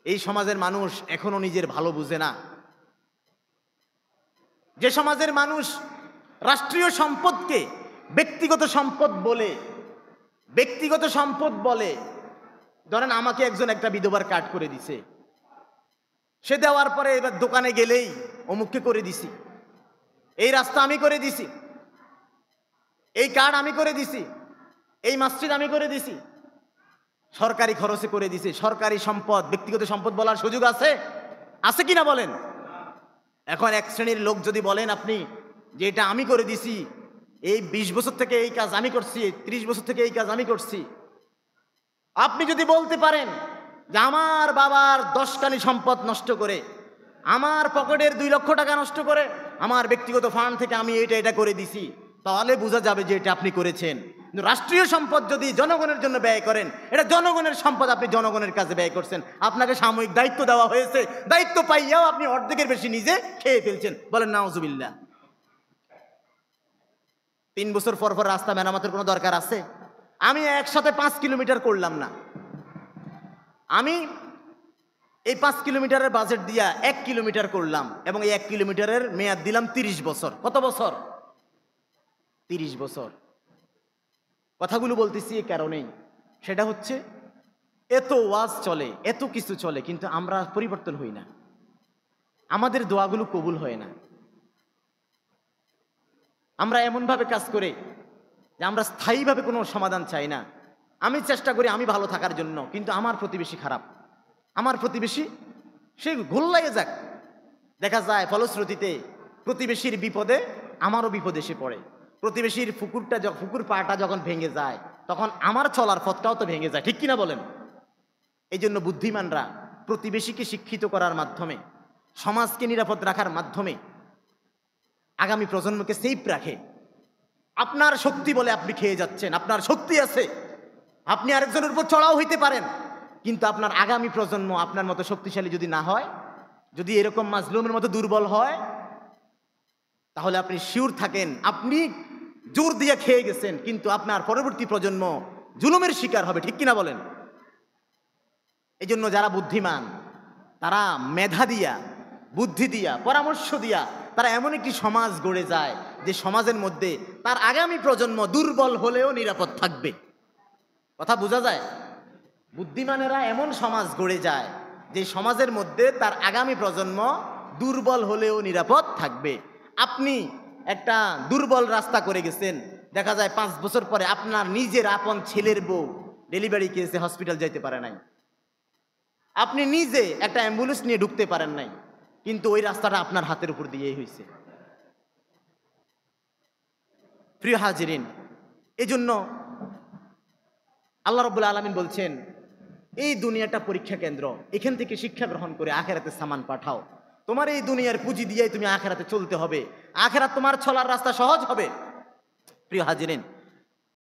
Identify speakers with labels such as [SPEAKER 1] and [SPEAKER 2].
[SPEAKER 1] এই সমাজের মানুষ এখনো নিজের ভালো বুঝে না। যে সমাজের মানুষ রাষ্ট্রীয় সম্পদকে ব্যক্তিগত সম্পদ বলে, ধরেন আমাকে একজন একটা বিধবার কার্ড করে দিছে, সে দেওয়ার পরে এবার দোকানে গেলেই অমুককে করে দিছি, এই রাস্তা আমি করে দিছি, এই কার্ড আমি করে দিছি, এই মসজিদ আমি করে দিছি, সরকারি খরচে করে দিছি। সরকারি সম্পদ ব্যক্তিগত সম্পদ বলার সুযোগ আছে কিনা বলেন? এখন এক শ্রেণীর লোক যদি বলেন আপনি যে এটা আমি করে দিছি, এই 20 বছর থেকে এই কাজ আমি করছি, 30 বছর থেকে এই কাজ আমি করছি, আপনি যদি বলতে পারেন যে আমার বাবার 10 কানি সম্পদ নষ্ট করে, আমার পকেটের 2 লক্ষ টাকা নষ্ট করে, আমার ব্যক্তিগত ফান্ড থেকে আমি এটা করে দিছি, তাহলে বোঝা যাবে যে এটা আপনি করেছেন। কিন্তু রাষ্ট্রীয় সম্পদ যদি জনগণের জন্য ব্যয় করেন, এটা জনগণের সম্পদ, আপনি জনগণের কাছে ব্যয় করছেন, আপনাকে সাময়িক দায়িত্ব দেওয়া হয়েছে, দায়িত্ব পাইয়াও আপনি অর্ধেকের বেশি নিজে খেয়ে ফেলছেন। বলেন নাউজুবিল্লাহ। 3 বছর পর পর রাস্তা মেরামতের কোনো দরকার আছে? আমি একসাথে 5 কিলোমিটার করলাম না, আমি এই 5 কিলোমিটারের বাজেট দিয়া 1 কিলোমিটার করলাম, এবং এই 1 কিলোমিটারের মেয়াদ দিলাম 30 বছর। কত বছর? 30 বছর। কথাগুলো বলতেছি এই কারণেই, সেটা হচ্ছে এত ওয়াজ চলে, এত কিছু চলে, কিন্তু আমরা পরিবর্তন হই না, আমাদের দোয়াগুলো কবুল হয় না। আমরা এমনভাবে কাজ করে যে আমরা স্থায়ীভাবে কোনো সমাধান চাই না। আমি চেষ্টা করি আমি ভালো থাকার জন্য, কিন্তু আমার প্রতিবেশী খারাপ, আমার প্রতিবেশী সে গোল্লায় যাক। দেখা যায় ফলশ্রুতিতে প্রতিবেশীর বিপদে আমারও বিপদে এসে পড়ে। প্রতিবেশীর পুকুর পাটা যখন ভেঙে যায়, তখন আমার চলার পথটাও তো ভেঙে যায়, ঠিক কিনা বলেন? এই জন্য বুদ্ধিমানরা প্রতিবেশীকে শিক্ষিত করার মাধ্যমে, সমাজকে নিরাপদ রাখার মাধ্যমে আগামী প্রজন্মকে সেফ রাখে। আপনার শক্তি বলে আপনি খেয়ে যাচ্ছেন, আপনার শক্তি আছে, আপনি আরেকজনের উপর চড়াও হইতে পারেন, কিন্তু আপনার আগামী প্রজন্ম আপনার মতো শক্তিশালী যদি না হয়, যদি এরকম মাজলুমের মতো দুর্বল হয়, তাহলে আপনি শিওর থাকেন আপনি জোর দিয়ে খেয়ে গেছেন, কিন্তু আপনার পরবর্তী প্রজন্ম জুলুমের শিকার হবে, ঠিক কিনা বলেন? এই জন্য যারা বুদ্ধিমান তারা মেধা দিয়া, বুদ্ধি দিয়া, পরামর্শ দিয়া তারা এমন একটি সমাজ গড়ে যায় যে সমাজের মধ্যে তার আগামী প্রজন্ম দুর্বল হলেও নিরাপদ থাকবে। কথা বোঝা যায়? বুদ্ধিমানেরা এমন সমাজ গড়ে যায় যে সমাজের মধ্যে তার আগামী প্রজন্ম দুর্বল হলেও নিরাপদ থাকবে। আপনি একটা দুর্বল রাস্তা করে গেছেন, দেখা যায় 5 বছর পরে আপনার নিজের আপন ছেলের বউ ডেলিভারি কেসে হসপিটাল যাইতে পারে নাই, আপনি নিজে একটা অ্যাম্বুলেন্স নিয়ে ঢুকতে পারেন নাই, কিন্তু ওই রাস্তাটা আপনার হাতের উপর দিয়েই হয়েছে। প্রিয় হাজিরিন, এই জন্য আল্লাহ রাব্বুল আলামিন বলছেন এই দুনিয়াটা পরীক্ষা কেন্দ্র, এখান থেকে শিক্ষা গ্রহণ করে আখিরাতে সামান পাঠাও। তোমার এই দুনিয়ার পুঁজি দিয়েই তুমি আখিরাতে চলতে হবে, আখিরাত তোমার চলার রাস্তা সহজ হবে। প্রিয় হাজিরিন,